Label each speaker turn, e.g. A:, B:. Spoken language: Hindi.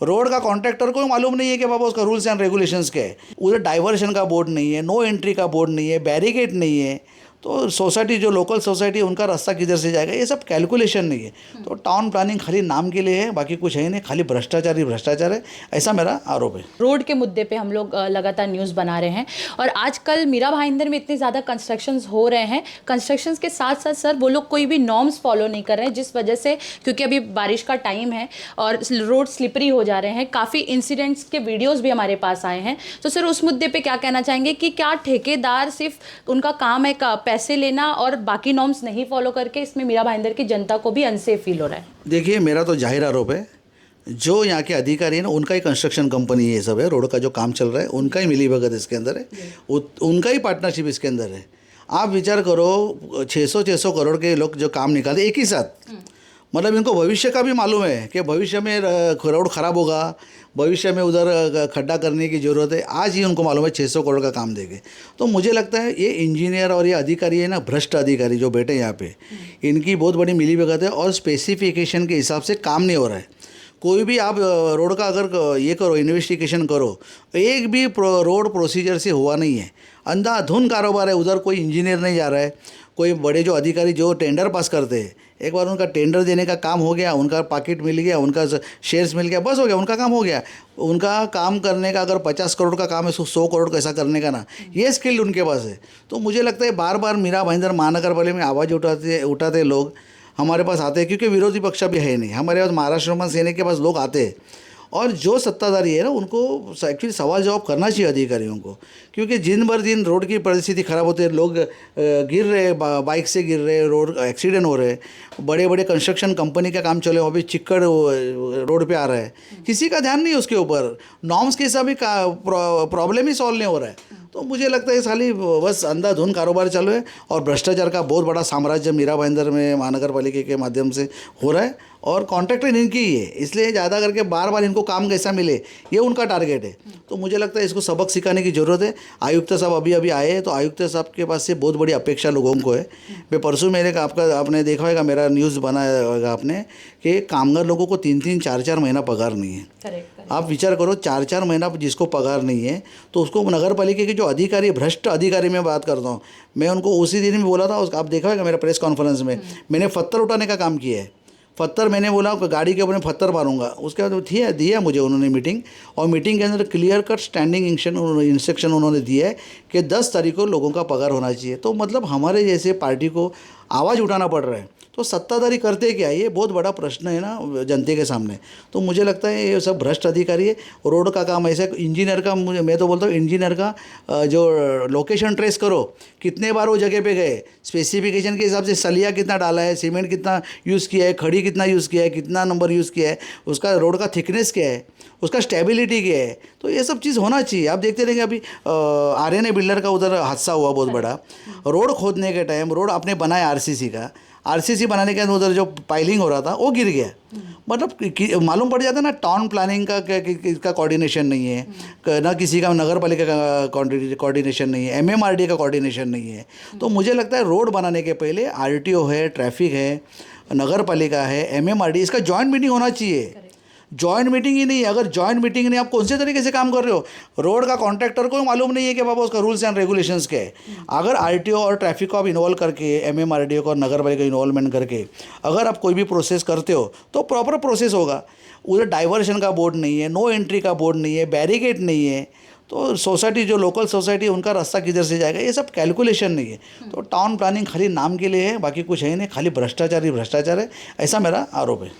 A: रोड का कॉन्ट्रैक्टर को मालूम नहीं है कि बाबा उसका रूल्स एंड रेगुलेशंस क्या है। उधर डाइवर्शन का बोर्ड नहीं है, नो एंट्री का बोर्ड नहीं है, बैरिकेड नहीं है, तो सोसाइटी जो लोकल सोसाइटी है उनका रास्ता किधर से जाएगा, ये सब कैलकुलेशन नहीं है। तो टाउन प्लानिंग खाली नाम के लिए है, बाकी कुछ है नहीं, खाली भ्रष्टाचार ही भ्रष्टाचार है, ऐसा मेरा आरोप है।
B: रोड के मुद्दे पे हम लोग लगातार न्यूज़ बना रहे हैं और आजकल मीरा भाईंदर में इतने ज़्यादा कंस्ट्रक्शंस हो रहे हैं, कंस्ट्रक्शंस के साथ साथ सर वो लोग कोई भी नॉर्म्स फॉलो नहीं कर रहे हैं, जिस वजह से क्योंकि अभी बारिश का टाइम है और रोड स्लिपरी हो जा रहे हैं, काफ़ी इंसिडेंट्स के वीडियोस भी हमारे पास आए हैं। तो सर उस मुद्दे पे क्या कहना चाहेंगे कि क्या ठेकेदार सिर्फ उनका काम है पैसे लेना और बाकी नॉर्म्स नहीं फॉलो करके इसमें मीरा भाईंदर की जनता को भी अनसेफ फील हो रहा है?
A: देखिए, मेरा तो जाहिर आरोप है, जो यहाँ के अधिकारी हैं ना उनका ही कंस्ट्रक्शन कंपनी ये सब है, रोड का जो काम चल रहा है उनका ही मिलीभगत इसके अंदर है, उनका ही पार्टनरशिप इसके अंदर है। आप विचार करो, 600 करोड़ के लोग जो काम निकालते एक ही साथ, मतलब इनको भविष्य का भी मालूम है कि भविष्य में रोड ख़राब होगा, भविष्य में उधर खड्डा करने की ज़रूरत है, आज ही उनको मालूम है 600 करोड़ का काम देंगे। तो मुझे लगता है ये इंजीनियर और ये अधिकारी है ना, भ्रष्ट अधिकारी जो बैठे यहाँ पे, इनकी बहुत बड़ी मिलीभगत है और स्पेसिफिकेशन के हिसाब से काम नहीं हो रहा है। कोई भी आप रोड का अगर ये करो, इन्वेस्टिगेशन करो, एक भी रोड प्रोसीजर से हुआ नहीं है, अंधाधुंध कारोबार है। उधर कोई इंजीनियर नहीं जा रहा है, कोई बड़े जो अधिकारी जो टेंडर पास करते हैं, एक बार उनका टेंडर देने का काम हो गया, उनका पॉकेट मिल गया, उनका शेयर्स मिल गया, बस हो गया, उनका काम हो गया। उनका काम करने का अगर 50 करोड़ का काम है, 100 करोड़ कैसा करने का ना, ये स्किल उनके पास है। तो मुझे लगता है बार बार मीरा भाईंदर महानगर पालिका में आवाज़ उठाते लोग हमारे पास आते हैं, क्योंकि विरोधी पक्ष भी है नहीं हमारे पास। महाराष्ट्र में सेना के पास लोग आते हैं और जो सत्ताधारी है ना उनको एक्चुअली सवाल जवाब करना चाहिए अधिकारियों को, क्योंकि दिन भर दिन रोड की परिस्थिति ख़राब होती है, लोग गिर रहे, बाइक से गिर रहे, रोड एक्सीडेंट हो रहे, बड़े बड़े कंस्ट्रक्शन कंपनी का काम चले, वहाँ भी चिक्कड़ रोड पे आ रहा है, किसी का ध्यान नहीं उसके ऊपर, नॉर्म्स के हिसाब भी प्रॉब्लम ही सॉल्व नहीं हो रहा है। तो मुझे लगता है खाली बस अंधाधुंध कारोबार चालू है और भ्रष्टाचार का बहुत बड़ा साम्राज्य मीरा भाईंदर में महानगर पालिका के माध्यम से हो रहा है और कॉन्ट्रैक्टर इनकी ही है, इसलिए ज़्यादा करके बार बार इनको काम कैसा मिले ये उनका टारगेट है। तो मुझे लगता है इसको सबक सिखाने की ज़रूरत है। आयुक्त साहब अभी आए हैं, तो आयुक्त साहब के पास से बहुत बड़ी अपेक्षा लोगों को है। मैं परसों मेरे आपने देखा होगा, मेरा न्यूज़ बनाया होगा आपने, कि कामगार लोगों को 3-3, 4-4 महीना पगार नहीं है। आप विचार करो, 4-4 महीना जिसको पगार नहीं है, तो उसको नगर पालिका के जो अधिकारी, भ्रष्ट अधिकारी में बात करता हूँ, मैं उनको उसी दिन भी बोला था, आप देखा होगा मेरा प्रेस कॉन्फ्रेंस में, मैंने पत्थर उठाने का काम किया है। पत्थर मैंने बोला गाड़ी के ऊपर मैं पत्थर मारूंगा, उसके बाद दिया मुझे उन्होंने मीटिंग, और मीटिंग के अंदर क्लियर कट स्टैंडिंग इंस्ट्रक्शन उन्होंने दिया है कि 10 तारीख को लोगों का पगार होना चाहिए। तो मतलब हमारे जैसे पार्टी को आवाज़ उठाना पड़ रहा है, तो सत्ताधारी करते क्या, ये बहुत बड़ा प्रश्न है ना जनता के सामने। तो मुझे लगता है ये सब भ्रष्ट अधिकारी है। रोड का काम ऐसा, इंजीनियर का मैं तो बोलता हूँ इंजीनियर का जो लोकेशन ट्रेस करो, कितने बार वो जगह पे गए, स्पेसिफिकेशन के हिसाब से सलिया कितना डाला है, सीमेंट कितना यूज़ किया है, खड़ी कितना यूज़ किया है, कितना नंबर यूज़ किया है, उसका रोड का थिकनेस क्या है, उसका स्टेबिलिटी क्या है, तो ये सब चीज़ होना चाहिए। आप देखते रहेंगे, अभी आर्यन बिल्डर का उधर हादसा हुआ बहुत बड़ा, रोड खोदने के टाइम रोड आपने बनाया आरसीसी का, आरसीसी बनाने के अंदर उधर जो पाइलिंग हो रहा था वो गिर गया। मतलब मालूम पड़ जाता है ना, टाउन प्लानिंग का कोऑर्डिनेशन नहीं है, ना किसी का नगर पालिका का कोऑर्डिनेशन नहीं है, एमएमआरडी का कोऑर्डिनेशन नहीं है। तो मुझे लगता है रोड बनाने के पहले आरटीओ है, ट्रैफिक है, नगर पालिका है, एमएमआरडी, इसका जॉइंट मीटिंग होना चाहिए। जॉइंट मीटिंग ही नहीं, अगर जॉइंट मीटिंग नहीं, आप कौन से तरीके से काम कर रहे हो? रोड का कॉन्ट्रैक्टर को मालूम नहीं है कि बाबा उसका रूल्स एंड रेगुलेशंस क्या है। अगर आरटीओ और ट्रैफिक को आप इन्वॉल्व करके, एमएमआरडीओ को और नगर पालिका इन्वॉल्वमेंट करके अगर आप कोई भी प्रोसेस करते हो तो प्रॉपर प्रोसेस होगा। उधर डाइवर्शन का बोर्ड नहीं है, नो एंट्री का बोर्ड नहीं है, बैरिकेड नहीं है, तो सोसाइटी जो लोकल सोसाइटी है उनका रास्ता किधर से जाएगा, ये सब कैलकुलेशन नहीं है। तो टाउन प्लानिंग खाली नाम के लिए है, बाकी कुछ है नहीं, खाली भ्रष्टाचार ही भ्रष्टाचार है, ऐसा मेरा आरोप है।